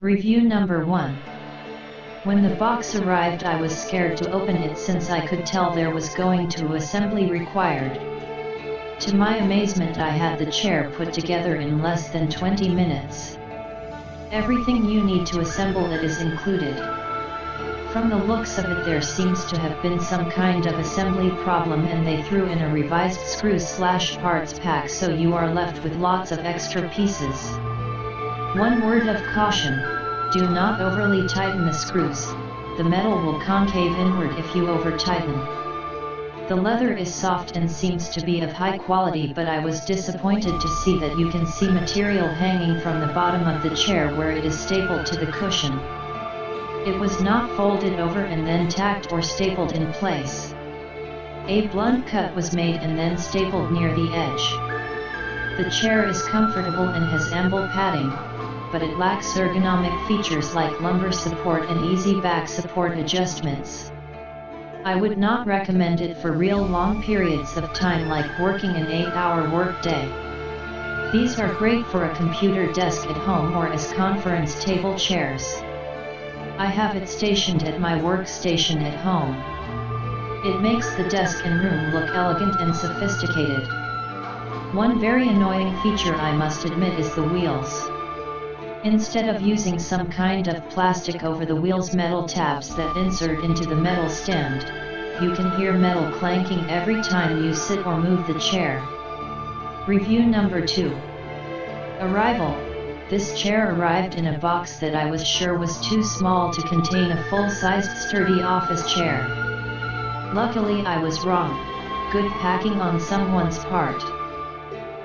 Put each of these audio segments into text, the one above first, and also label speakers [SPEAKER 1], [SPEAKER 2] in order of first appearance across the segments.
[SPEAKER 1] Review number 1. When the box arrived, I was scared to open it since I could tell there was going to assembly required. To my amazement, I had the chair put together in less than 20 minutes. Everything you need to assemble it is included. From the looks of it, there seems to have been some kind of assembly problem and they threw in a revised screws/parts pack, so you are left with lots of extra pieces. One word of caution: do not overly tighten the screws. The metal will concave inward if you over tighten. The leather is soft and seems to be of high quality, but I was disappointed to see that you can see material hanging from the bottom of the chair where it is stapled to the cushion. It was not folded over and then tacked or stapled in place. A blunt cut was made and then stapled near the edge. The chair is comfortable and has ample padding, but it lacks ergonomic features like lumbar support and easy back support adjustments. I would not recommend it for real long periods of time, like working an 8-hour workday. These are great for a computer desk at home or as conference table chairs. I have it stationed at my workstation at home. It makes the desk and room look elegant and sophisticated. One very annoying feature, I must admit, is the wheels. Instead of using some kind of plastic over the wheels, metal tabs that insert into the metal stand, you can hear metal clanking every time you sit or move the chair. Review number 2. Arrival. This chair arrived in a box that I was sure was too small to contain a full-sized sturdy office chair. Luckily I was wrong. Good packing on someone's part.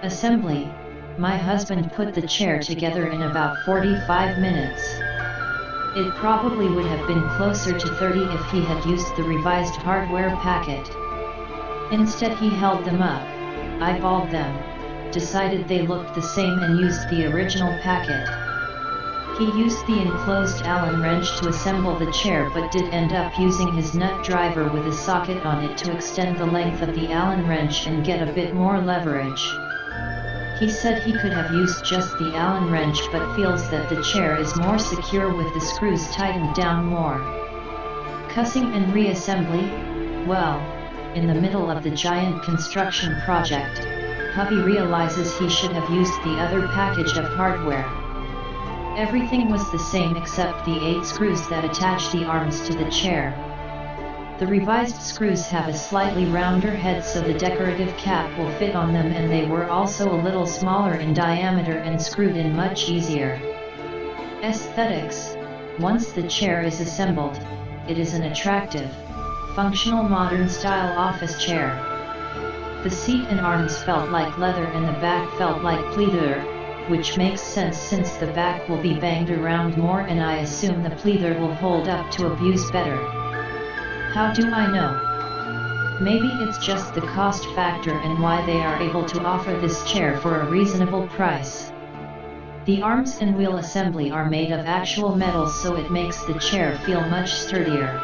[SPEAKER 1] Assembly. My husband put the chair together in about 45 minutes. It probably would have been closer to 30 if he had used the revised hardware packet. Instead he held them up, eyeballed them, decided they looked the same and used the original packet. He used the enclosed Allen wrench to assemble the chair, but did end up using his nut driver with a socket on it to extend the length of the Allen wrench and get a bit more leverage. He said he could have used just the Allen wrench, but feels that the chair is more secure with the screws tightened down more. Cussing and reassembly? Well, in the middle of the giant construction project, hubby realizes he should have used the other package of hardware. Everything was the same except the 8 screws that attach the arms to the chair. The revised screws have a slightly rounder head, so the decorative cap will fit on them, and they were also a little smaller in diameter and screwed in much easier. Aesthetics. Once the chair is assembled, it is an attractive, functional modern-style office chair. The seat and arms felt like leather and the back felt like pleather, which makes sense since the back will be banged around more, and I assume the pleather will hold up to abuse better. How do I know? Maybe it's just the cost factor and why they are able to offer this chair for a reasonable price. The arms and wheel assembly are made of actual metal, so it makes the chair feel much sturdier.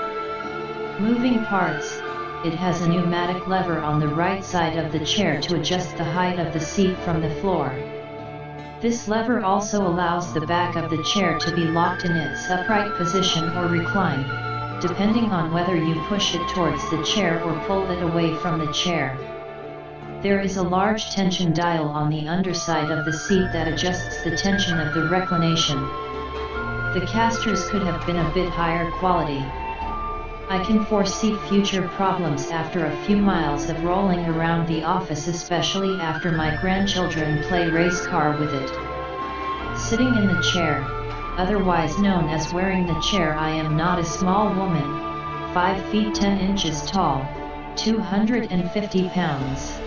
[SPEAKER 1] Moving parts. It has a pneumatic lever on the right side of the chair to adjust the height of the seat from the floor. This lever also allows the back of the chair to be locked in its upright position or recline, depending on whether you push it towards the chair or pull it away from the chair. There is a large tension dial on the underside of the seat that adjusts the tension of the reclination. The casters could have been a bit higher quality. I can foresee future problems after a few miles of rolling around the office, especially after my grandchildren play race car with it. Sitting in the chair, otherwise known as wearing the chair, I am not a small woman, 5 feet 10 inches tall, 250 pounds.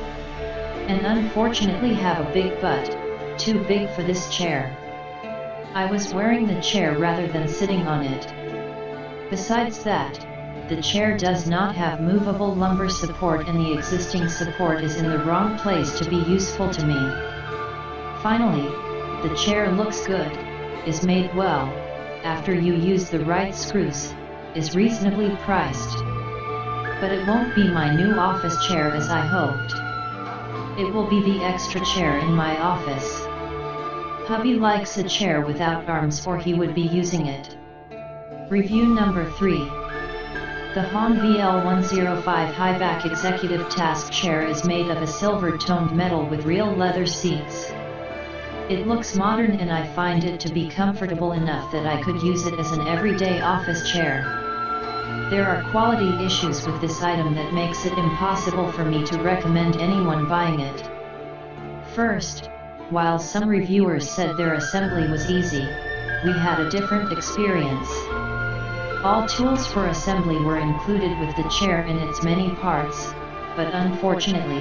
[SPEAKER 1] And unfortunately have a big butt, too big for this chair. I was wearing the chair rather than sitting on it. Besides that, the chair does not have movable lumbar support, and the existing support is in the wrong place to be useful to me. Finally, the chair looks good, is made well, after you use the right screws, is reasonably priced. But it won't be my new office chair as I hoped. It will be the extra chair in my office. Hubby likes a chair without arms or he would be using it. Review number 3. The HON VL105 High Back Executive Task Chair is made of a silver-toned metal with real leather seats. It looks modern and I find it to be comfortable enough that I could use it as an everyday office chair. There are quality issues with this item that makes it impossible for me to recommend anyone buying it. First, while some reviewers said their assembly was easy, we had a different experience. All tools for assembly were included with the chair in its many parts, but unfortunately,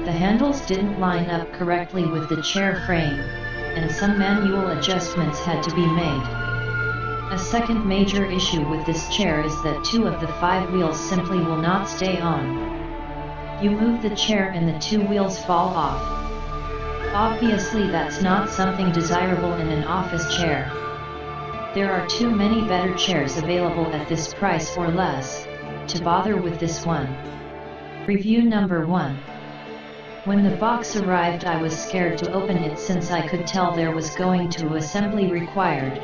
[SPEAKER 1] the handles didn't line up correctly with the chair frame, and some manual adjustments had to be made. A second major issue with this chair is that 2 of the 5 wheels simply will not stay on. You move the chair and the 2 wheels fall off. Obviously that's not something desirable in an office chair. There are too many better chairs available at this price or less, to bother with this one. Review number 1. When the box arrived I was scared to open it since I could tell there was going to assembly required.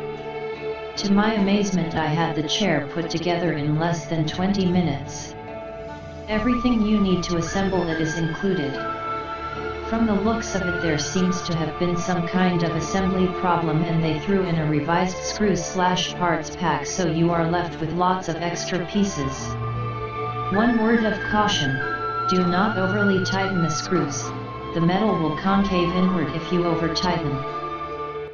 [SPEAKER 1] To my amazement I had the chair put together in less than 20 minutes. Everything you need to assemble it is included. From the looks of it there seems to have been some kind of assembly problem and they threw in a revised screws/parts pack so you are left with lots of extra pieces. One word of caution, do not overly tighten the screws, the metal will concave inward if you over tighten.